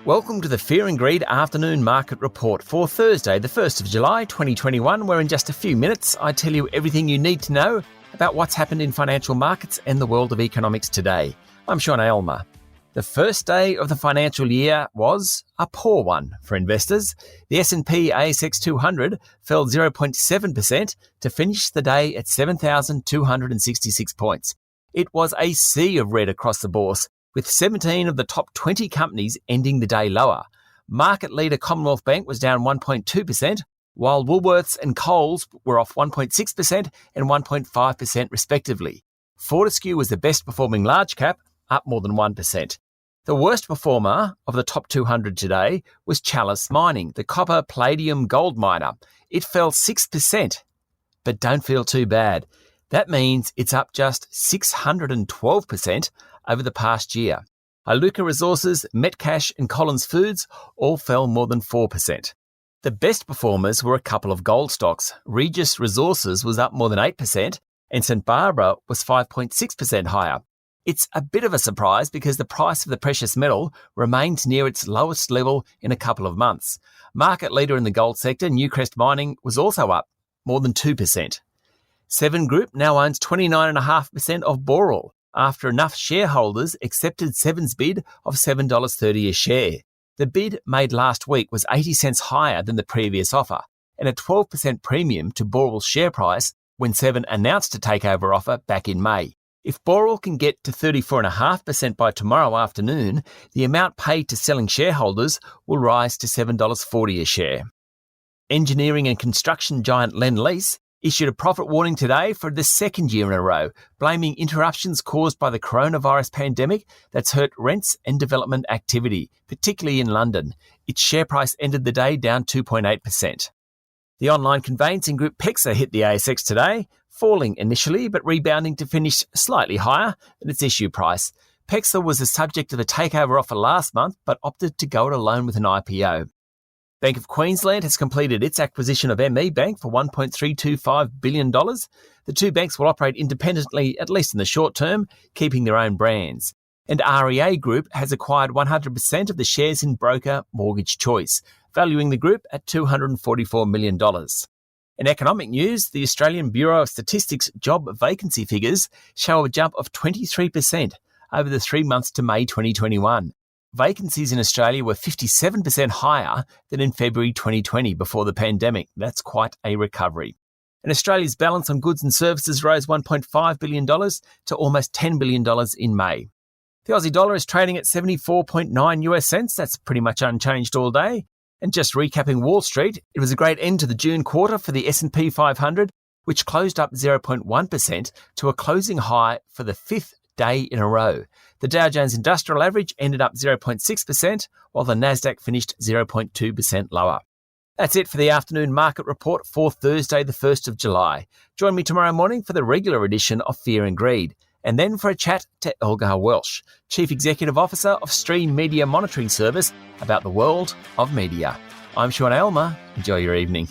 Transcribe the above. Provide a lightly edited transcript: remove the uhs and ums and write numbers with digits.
Welcome to the Fear and Greed Afternoon Market Report for Thursday, the 1st of July 2021, where in just a few minutes I tell you everything you need to know about what's happened in financial markets and the world of economics today. I'm Sean Aylmer. The first day of the financial year was a poor one for investors. The S&P ASX 200 fell 0.7% to finish the day at 7,266 points. It was a sea of red across the bourse, with 17 of the top 20 companies ending the day lower. Market leader Commonwealth Bank was down 1.2%, while Woolworths and Coles were off 1.6% and 1.5% respectively. Fortescue was the best performing large cap, up more than 1%. The worst performer of the top 200 today was Chalice Mining, the copper palladium gold miner. It fell 6%, but don't feel too bad. That means it's up just 612% over the past year. Iluka Resources, Metcash and Collins Foods all fell more than 4%. The best performers were a couple of gold stocks. Regis Resources was up more than 8% and St Barbara was 5.6% higher. It's a bit of a surprise because the price of the precious metal remains near its lowest level in a couple of months. Market leader in the gold sector, Newcrest Mining, was also up more than 2%. Seven Group now owns 29.5% of Boral, after enough shareholders accepted Seven's bid of $7.30 a share. The bid made last week was 80 cents higher than the previous offer and a 12% premium to Boral's share price when Seven announced a takeover offer back in May. If Boral can get to 34.5% by tomorrow afternoon, the amount paid to selling shareholders will rise to $7.40 a share. Engineering and construction giant Lendlease issued a profit warning today for the second year in a row, blaming interruptions caused by the coronavirus pandemic that's hurt rents and development activity, particularly in London. Its share price ended the day down 2.8%. The online conveyancing group PEXA hit the ASX today, falling initially but rebounding to finish slightly higher than its issue price. PEXA was the subject of a takeover offer last month but opted to go it alone with an IPO. Bank of Queensland has completed its acquisition of ME Bank for $1.325 billion. The two banks will operate independently, at least in the short term, keeping their own brands. And REA Group has acquired 100% of the shares in broker Mortgage Choice, valuing the group at $244 million. In economic news, the Australian Bureau of Statistics job vacancy figures show a jump of 23% over the 3 months to May 2021. Vacancies in Australia were 57% higher than in February 2020 before the pandemic. That's quite a recovery. And Australia's balance on goods and services rose $1.5 billion to almost $10 billion in May. The Aussie dollar is trading at 74.9 US cents. That's pretty much unchanged all day. And just recapping Wall Street, it was a great end to the June quarter for the S&P 500, which closed up 0.1% to a closing high for the fifth day in a row. The Dow Jones Industrial Average ended up 0.6%, while the Nasdaq finished 0.2% lower. That's it for the afternoon market report for Thursday, the 1st of July. Join me tomorrow morning for the regular edition of Fear and Greed, and then for a chat to Elgar Welsh, Chief Executive Officer of Stream Media Monitoring Service, about the world of media. I'm Sean Aylmer. Enjoy your evening.